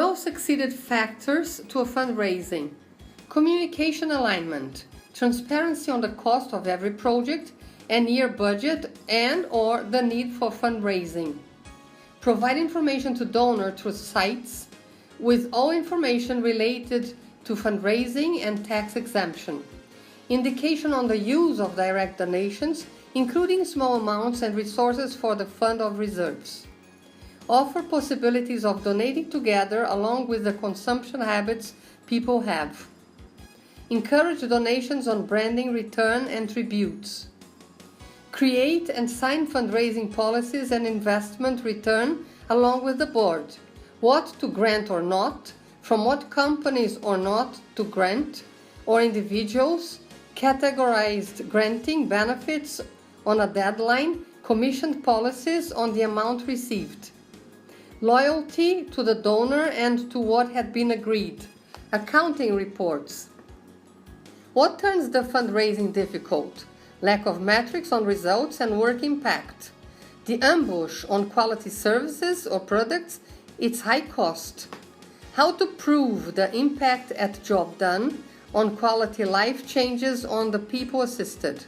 Well-succeeded factors to a fundraising. Communication alignment, transparency on the cost of every project and year budget and/or the need for fundraising. Provide information to donor through sites with all information related to fundraising and tax exemption. Indication on the use of direct donations, including small amounts and resources for the fund of reserves. Offer possibilities of donating together along with the consumption habits people have. Encourage donations on branding, return, and tributes. Create and sign fundraising policies and investment return along with the board. What to grant or not, from what companies or not to grant, or individuals, categorized granting benefits on a deadline, commissioned policies on the amount received. Loyalty to the donor and to what had been agreed. Accounting reports. What turns the fundraising difficult? Lack of metrics on results and work impact. The ambush on quality services or products, its high cost. How to prove the impact at job done on quality life changes on the people assisted.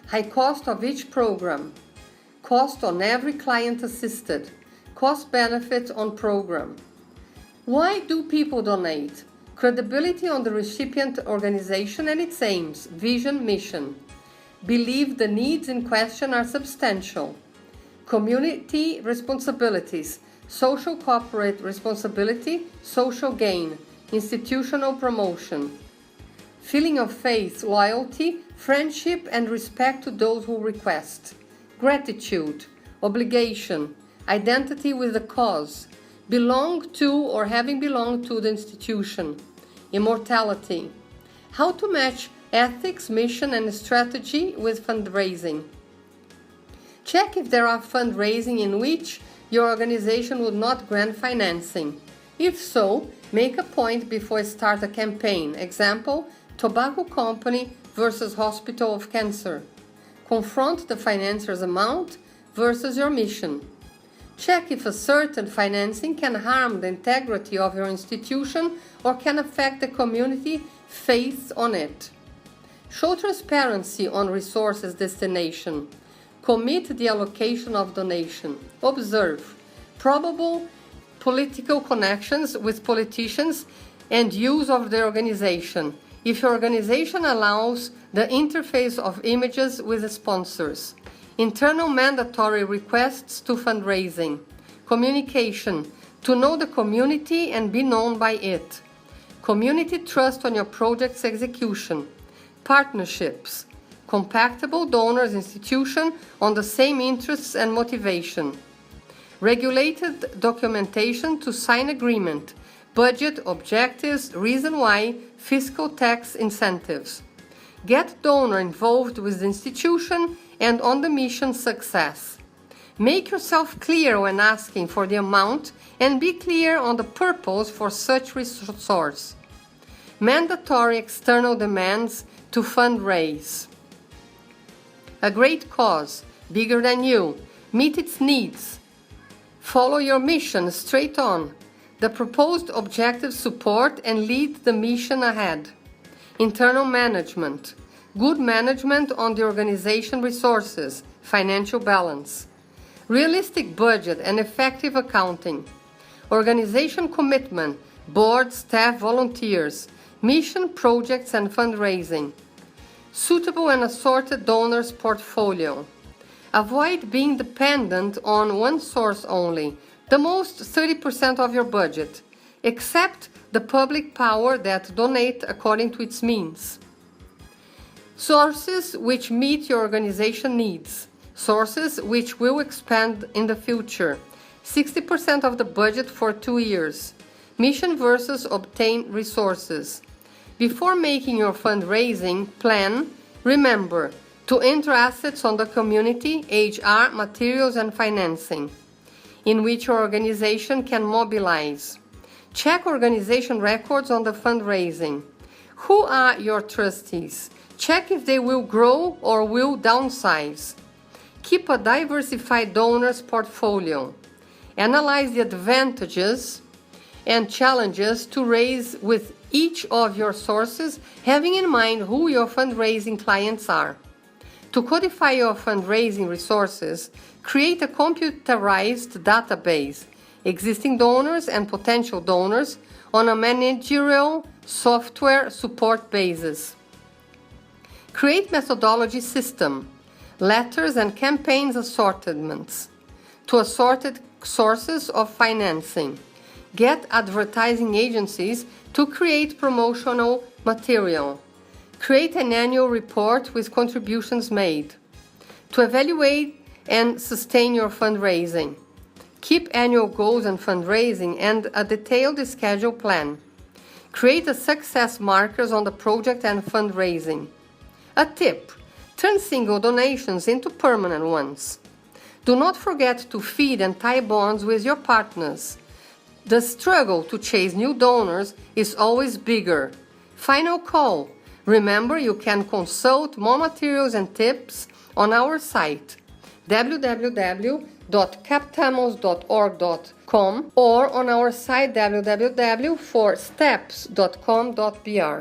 High cost of each program. Cost on every client assisted. Cost benefit on program. Why do people donate? Credibility on the recipient organization and its aims, vision, mission. Believe the needs in question are substantial. Community responsibilities, social corporate responsibility, social gain, institutional promotion. Feeling of faith, loyalty, friendship and respect to those who request. Gratitude, obligation, identity with the cause, belong to or having belonged to the institution, immortality. How to match ethics, mission, and strategy with fundraising. Check if there are fundraising in which your organization would not grant financing. If so, make a point before start a campaign. Example, tobacco company versus hospital of cancer. Confront the financier's amount versus your mission. Check if a certain financing can harm the integrity of your institution or can affect the community faith on it. Show transparency on resources destination. Commit the allocation of donation. Observe probable political connections with politicians and use of the organization. If your organization allows the interface of images with the sponsors. Internal mandatory requests to fundraising. Communication, to know the community and be known by it. Community trust on your project's execution. Partnerships, compatible donors institution on the same interests and motivation. Regulated documentation to sign agreement, budget, objectives, reason why, fiscal tax incentives. Get donor involved with the institution and on the mission success. Make yourself clear when asking for the amount and be clear on the purpose for such resource. Mandatory external demands to fundraise. A great cause, bigger than you, meet its needs. Follow your mission straight on. The proposed objectives support and lead the mission ahead. Internal management. Good management on the organization resources, financial balance. Realistic budget and effective accounting. Organization commitment, board, staff, volunteers, mission, projects and fundraising. Suitable and assorted donors portfolio. Avoid being dependent on one source only, the most 30% of your budget, except the public power that donate according to its means. Sources which meet your organization needs. Sources which will expand in the future. 60% of the budget for 2 years. Mission versus obtain resources. Before making your fundraising plan, remember to enter assets on the community, HR, materials and financing, in which your organization can mobilize. Check organization records on the fundraising. Who are your trustees? Check if they will grow or will downsize. Keep a diversified donors portfolio. Analyze the advantages and challenges to raise with each of your sources, having in mind who your fundraising clients are. To codify your fundraising resources, create a computerized database, existing donors and potential donors, on a managerial software support basis. Create methodology system, letters and campaigns assortments to assorted sources of financing. Get advertising agencies to create promotional material. Create an annual report with contributions made. To evaluate and sustain your fundraising. Keep annual goals and fundraising and a detailed schedule plan. Create the success markers on the project and fundraising. A tip: turn single donations into permanent ones. Do not forget to feed and tie bonds with your partners. The struggle to chase new donors is always bigger. Final call: remember, you can consult more materials and tips on our site www.captamons.org.com or on our site www.forsteps.com.br.